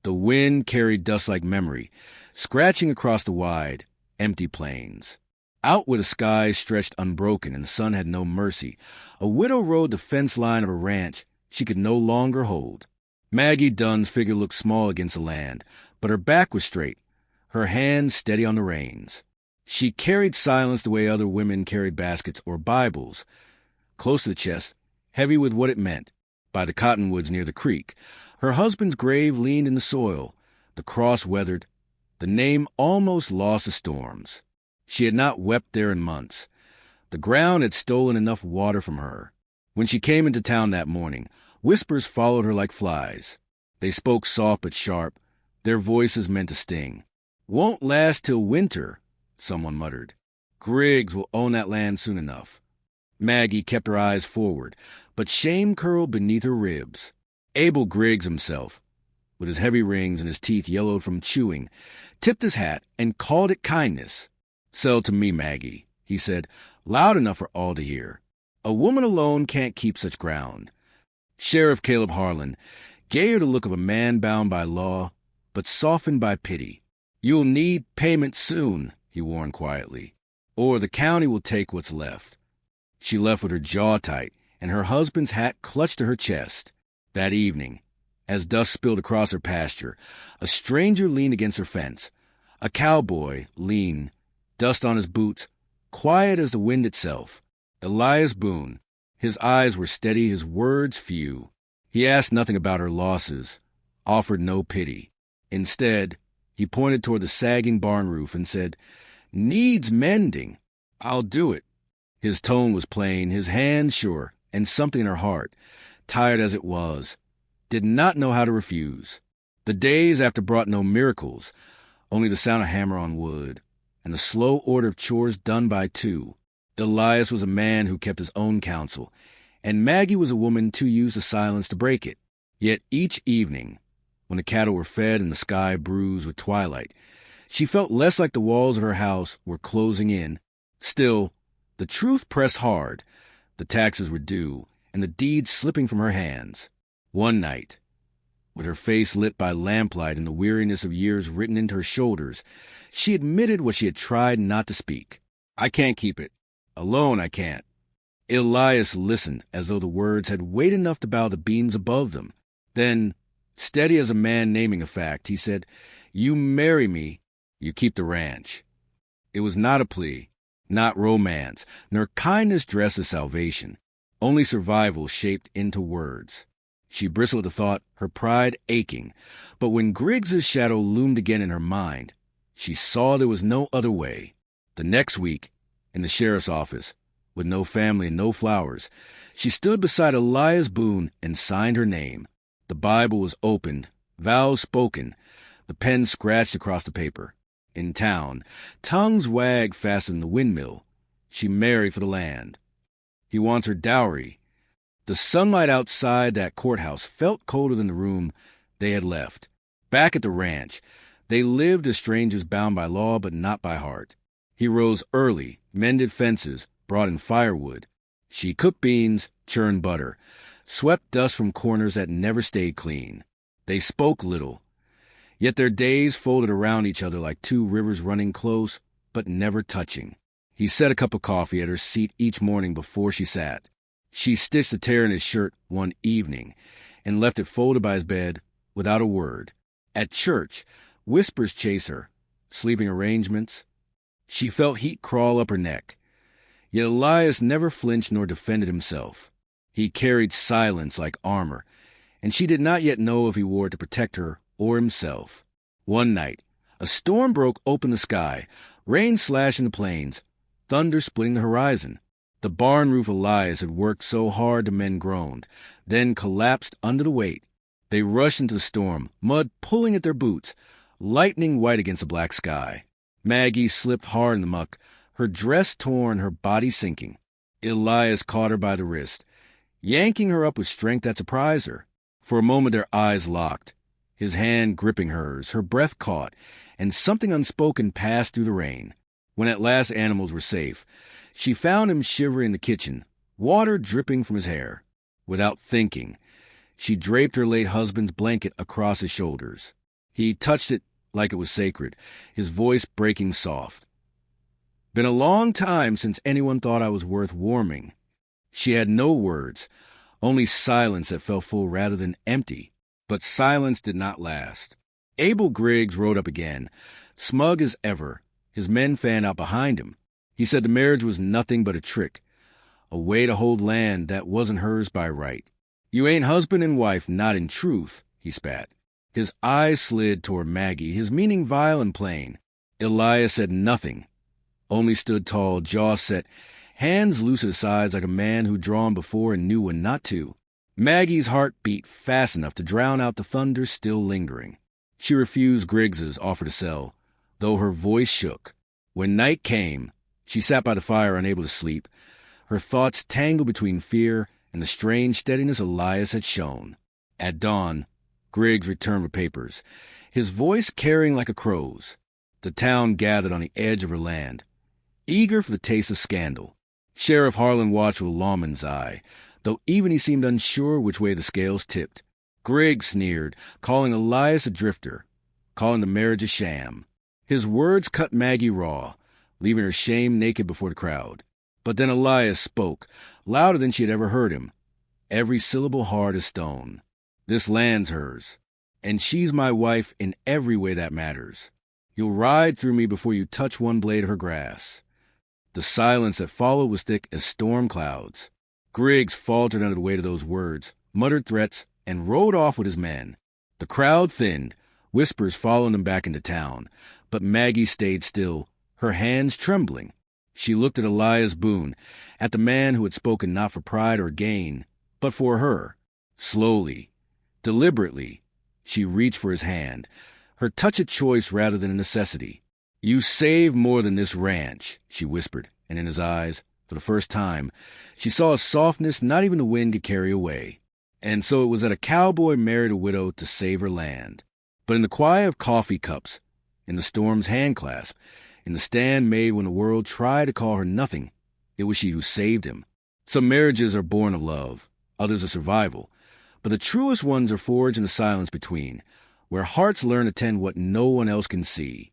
The wind carried dust like memory, scratching across the wide, empty plains. Out where the sky stretched unbroken and the sun had no mercy, a widow rode the fence line of a ranch she could no longer hold. Maggie Dunn's figure looked small against the land, but her back was straight, her hands steady on the reins. She carried silence the way other women carried baskets or Bibles. Close to the chest, heavy with what it meant, by the cottonwoods near the creek, her husband's grave leaned in the soil, the cross weathered, the name almost lost to storms. She had not wept there in months. The ground had stolen enough water from her. When she came into town that morning, whispers followed her like flies. They spoke soft but sharp, their voices meant to sting. "Won't last till winter," someone muttered. "Griggs will own that land soon enough." Maggie kept her eyes forward, but shame curled beneath her ribs. Abel Griggs himself, with his heavy rings and his teeth yellowed from chewing, tipped his hat and called it kindness. "Sell to me, Maggie," he said, loud enough for all to hear. "A woman alone can't keep such ground." Sheriff Caleb Harlan gave her the look of a man bound by law, but softened by pity. "You'll need payment soon," he warned quietly, "or the county will take what's left." She left with her jaw tight and her husband's hat clutched to her chest. That evening, as dust spilled across her pasture, a stranger leaned against her fence. A cowboy, lean, dust on his boots, quiet as the wind itself. Elias Boone. His eyes were steady, his words few. He asked nothing about her losses, offered no pity. Instead, he pointed toward the sagging barn roof and said, "Needs mending. I'll do it." His tone was plain, his hand sure, and something in her heart, tired as it was, did not know how to refuse. The days after brought no miracles, only the sound of hammer on wood, and the slow order of chores done by two. Elias was a man who kept his own counsel, and Maggie was a woman too used to silence to break it. Yet each evening, when the cattle were fed and the sky bruised with twilight, she felt less like the walls of her house were closing in. Still, the truth pressed hard. The taxes were due, and the deeds slipping from her hands. One night, with her face lit by lamplight and the weariness of years written into her shoulders, she admitted what she had tried not to speak. "I can't keep it. Alone I can't." Elias listened as though the words had weight enough to bow the beams above them. Then, steady as a man naming a fact, he said, "You marry me, you keep the ranch." It was not a plea, not romance, nor kindness dressed as salvation, only survival shaped into words. She bristled at the thought, her pride aching, but when Griggs's shadow loomed again in her mind, she saw there was no other way. The next week, in the sheriff's office, with no family and no flowers, she stood beside Elias Boone and signed her name. The Bible was opened, vows spoken, the pen scratched across the paper. In town, tongues wagged faster than the windmill. She married for the land. He wants her dowry. The sunlight outside that courthouse felt colder than the room they had left. Back at the ranch, they lived as strangers bound by law but not by heart. He rose early, mended fences, brought in firewood. She cooked beans, churned butter, swept dust from corners that never stayed clean. They spoke little, yet their days folded around each other like two rivers running close but never touching. He set a cup of coffee at her seat each morning before she sat. She stitched a tear in his shirt one evening and left it folded by his bed without a word. At church, whispers chased her, sleeping arrangements. She felt heat crawl up her neck. Yet Elias never flinched nor defended himself. He carried silence like armor, and she did not yet know if he wore it to protect her or himself. One night, a storm broke open the sky, rain slashing the plains, thunder splitting the horizon. The barn roof Elias had worked so hard the men groaned, then collapsed under the weight. They rushed into the storm, mud pulling at their boots, lightning white against the black sky. Maggie slipped hard in the muck, her dress torn, her body sinking. Elias caught her by the wrist, yanking her up with strength that surprised her. For a moment their eyes locked, his hand gripping hers, her breath caught, and something unspoken passed through the rain. When at last animals were safe, she found him shivering in the kitchen, water dripping from his hair. Without thinking, she draped her late husband's blanket across his shoulders. He touched it like it was sacred, his voice breaking soft. Been a long time since anyone thought I was worth warming. She had no words, only silence that felt full rather than empty. But silence did not last. Abel Griggs rode up again, smug as ever. His men fanned out behind him. He said the marriage was nothing but a trick, a way to hold land that wasn't hers by right. You ain't husband and wife, not in truth, he spat. His eyes slid toward Maggie, his meaning vile and plain. Elias said nothing, only stood tall, jaw set, hands loose at his sides like a man who'd drawn before and knew when not to. Maggie's heart beat fast enough to drown out the thunder still lingering. She refused Griggs's offer to sell, though her voice shook. When night came, she sat by the fire unable to sleep, her thoughts tangled between fear and the strange steadiness Elias had shown. At dawn, Griggs returned with papers, his voice carrying like a crow's. The town gathered on the edge of her land, eager for the taste of scandal. Sheriff Harlan watched with a lawman's eye, though even he seemed unsure which way the scales tipped. Griggs sneered, calling Elias a drifter, calling the marriage a sham. His words cut Maggie raw, leaving her shame naked before the crowd. But then Elias spoke, louder than she had ever heard him, every syllable hard as stone. This land's hers, and she's my wife in every way that matters. You'll ride through me before you touch one blade of her grass. The silence that followed was thick as storm clouds. Griggs faltered under the weight of those words, muttered threats, and rode off with his men. The crowd thinned, whispers following them back into town, but Maggie stayed still, her hands trembling. She looked at Elias Boone, at the man who had spoken not for pride or gain, but for her. Slowly, deliberately, she reached for his hand, her touch a choice rather than a necessity. You save more than this ranch, she whispered, and in his eyes, for the first time, she saw a softness not even the wind could carry away. And so it was that a cowboy married a widow to save her land. But in the quiet of coffee cups, in the storm's handclasp, in the stand made when the world tried to call her nothing, it was she who saved him. Some marriages are born of love, others of survival, but the truest ones are forged in the silence between, where hearts learn to tend what no one else can see.